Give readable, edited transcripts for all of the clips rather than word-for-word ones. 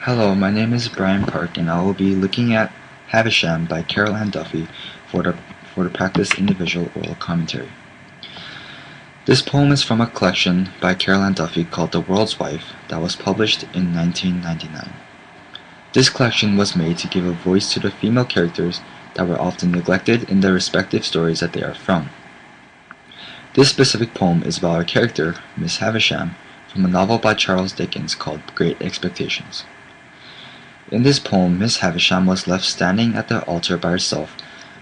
Hello, my name is Brian Park, and I will be looking at Havisham by Carol Ann Duffy for the practice individual oral commentary. This poem is from a collection by Carol Ann Duffy called The World's Wife that was published in 1999. This collection was made to give a voice to the female characters that were often neglected in the respective stories that they are from. This specific poem is about a character, Miss Havisham, from a novel by Charles Dickens called Great Expectations. In this poem, Miss Havisham was left standing at the altar by herself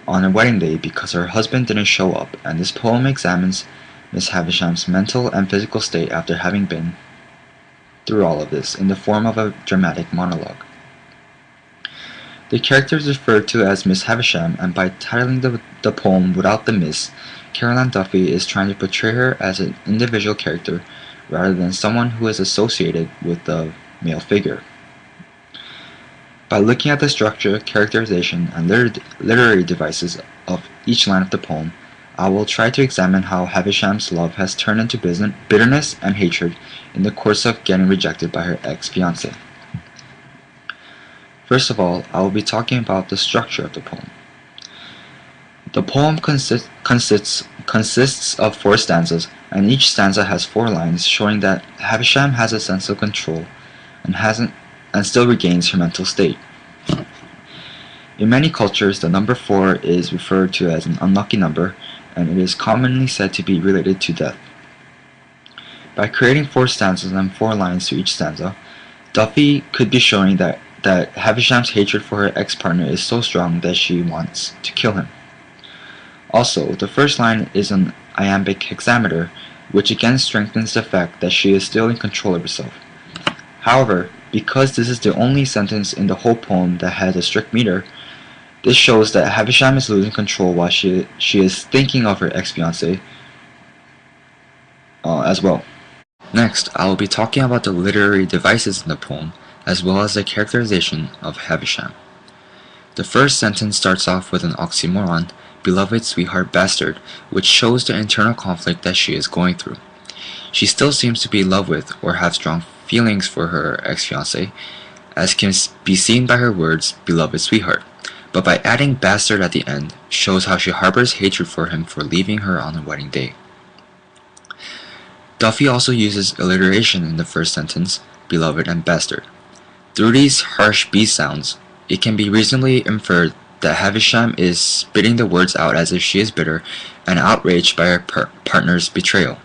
on her wedding day because her husband didn't show up, and this poem examines Miss Havisham's mental and physical state after having been through all of this in the form of a dramatic monologue. The character is referred to as Miss Havisham, and by titling the poem without the Miss, Carol Ann Duffy is trying to portray her as an individual character rather than someone who is associated with the male figure. By looking at the structure, characterization, and literary devices of each line of the poem, I will try to examine how Havisham's love has turned into bitterness and hatred in the course of getting rejected by her ex-fiancé. First of all, I will be talking about the structure of the poem. The poem consists of 4 stanzas, and each stanza has 4 lines, showing that Havisham has a sense of control and still regains her mental state. In many cultures, the number 4 is referred to as an unlucky number, and it is commonly said to be related to death. By creating 4 stanzas and 4 lines to each stanza, Duffy could be showing that Havisham's hatred for her ex-partner is so strong that she wants to kill him. Also, the first line is an iambic hexameter, which again strengthens the fact that she is still in control of herself. However, because this is the only sentence in the whole poem that has a strict meter, this shows that Havisham is losing control while she is thinking of her ex-fiancé as well. Next, I will be talking about the literary devices in the poem, as well as the characterization of Havisham. The first sentence starts off with an oxymoron, beloved sweetheart bastard, which shows the internal conflict that she is going through. She still seems to be in love with or have strong feelings for her ex-fiancé, as can be seen by her words, beloved sweetheart, but by adding bastard at the end, shows how she harbors hatred for him for leaving her on her wedding day. Duffy also uses alliteration in the first sentence, beloved and bastard. Through these harsh B sounds, it can be reasonably inferred that Havisham is spitting the words out as if she is bitter and outraged by her partner's betrayal.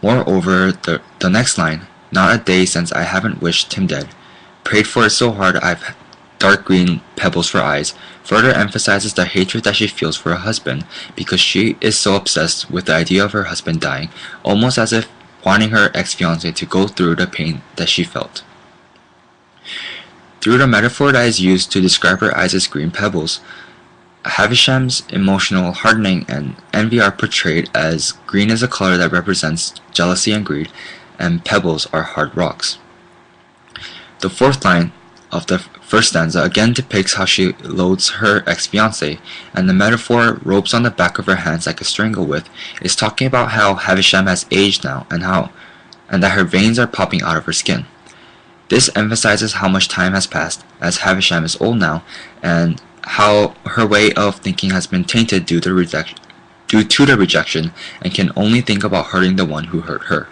Moreover, the next line, not a day since I haven't wished him dead, prayed for it so hard I've dark green pebbles for eyes, further emphasizes the hatred that she feels for her husband because she is so obsessed with the idea of her husband dying, almost as if wanting her ex-fiancé to go through the pain that she felt. Through the metaphor that is used to describe her eyes as green pebbles, Havisham's emotional hardening and envy are portrayed as green is a color that represents jealousy and greed, and pebbles are hard rocks. The fourth line of the first stanza again depicts how she loathes her ex-fiancé, and the metaphor ropes on the back of her hands like a strangle with is talking about how Havisham has aged now and that her veins are popping out of her skin. This emphasizes how much time has passed, as Havisham is old now, and how her way of thinking has been tainted due to the rejection and can only think about hurting the one who hurt her.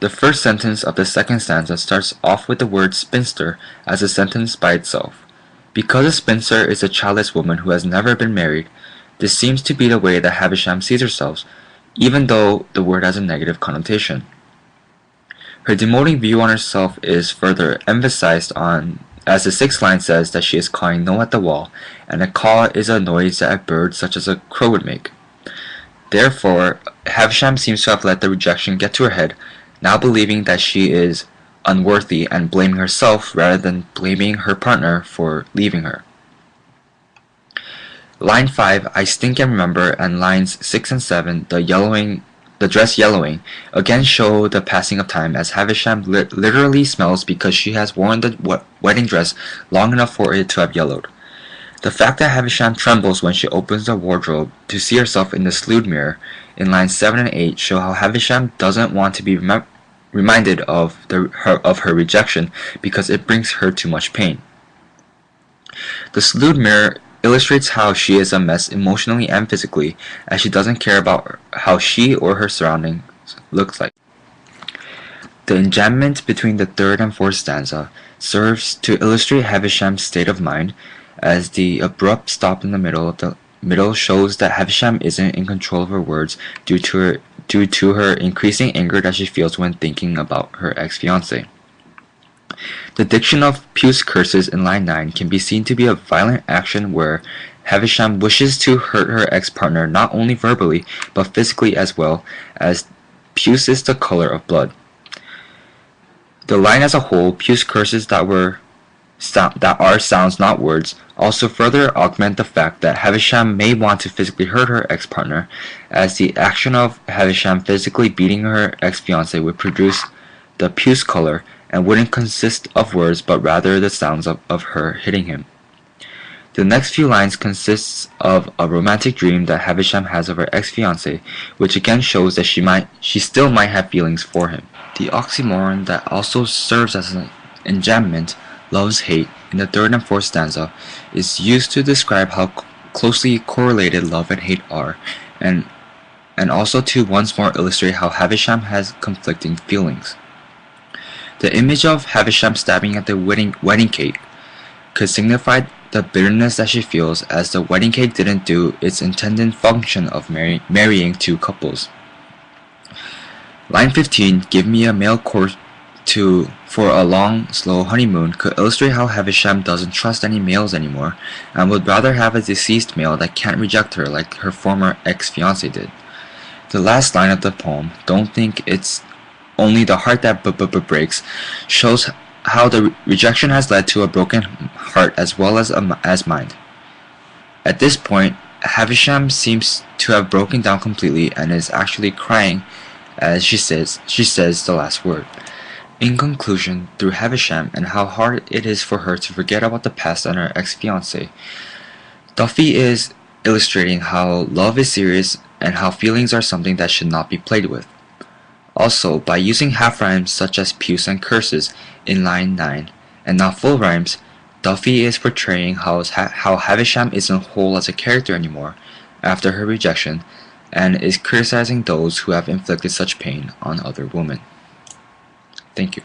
The first sentence of the second stanza starts off with the word spinster as a sentence by itself. Because a spinster is a childless woman who has never been married, this seems to be the way that Havisham sees herself, even though the word has a negative connotation. Her demoting view on herself is further emphasized as the sixth line says that she is cawing no at the wall, and a caw is a noise that a bird such as a crow would make. Therefore, Havisham seems to have let the rejection get to her head, now believing that she is unworthy and blaming herself rather than blaming her partner for leaving her. Line 5, I stink and remember, and lines 6 and 7, the dress yellowing, again show the passing of time, as Havisham literally smells because she has worn the wedding dress long enough for it to have yellowed. The fact that Havisham trembles when she opens the wardrobe to see herself in the slued mirror in lines 7 and 8 show how Havisham doesn't want to be reminded of her rejection because it brings her too much pain. The salute mirror illustrates how she is a mess emotionally and physically, as she doesn't care about how she or her surroundings looks like. The enjambment between the third and fourth stanza serves to illustrate Havisham's state of mind, as the abrupt stop in the middle shows that Havisham isn't in control of her words due to her increasing anger that she feels when thinking about her ex-fiancé. The diction of Pugh's curses in line 9 can be seen to be a violent action where Havisham wishes to hurt her ex-partner not only verbally but physically as well, as puce is the color of blood. The line as a whole, Pugh's curses that are sounds not words, also further augment the fact that Havisham may want to physically hurt her ex-partner, as the action of Havisham physically beating her ex-fiancé would produce the puce color and wouldn't consist of words but rather the sounds of her hitting him. The next few lines consists of a romantic dream that Havisham has of her ex-fiancé, which again shows that she still might have feelings for him. The oxymoron that also serves as an enjambment, love's hate, in the third and fourth stanza, is used to describe how closely correlated love and hate are, and also to once more illustrate how Havisham has conflicting feelings. The image of Havisham stabbing at the wedding cake could signify the bitterness that she feels, as the wedding cake didn't do its intended function of marrying two couples. Line 15, give me a male court for a long, slow honeymoon, could illustrate how Havisham doesn't trust any males anymore and would rather have a deceased male that can't reject her like her former ex-fiancé did. The last line of the poem, don't think it's only the heart that breaks, shows how the rejection has led to a broken heart as well as mind. At this point, Havisham seems to have broken down completely and is actually crying as she says the last word. In conclusion, through Havisham and how hard it is for her to forget about the past and her ex-fiancé, Duffy is illustrating how love is serious and how feelings are something that should not be played with. Also, by using half rhymes such as puce and curses in line 9 and not full rhymes, Duffy is portraying how Havisham isn't whole as a character anymore after her rejection, and is criticizing those who have inflicted such pain on other women. Thank you.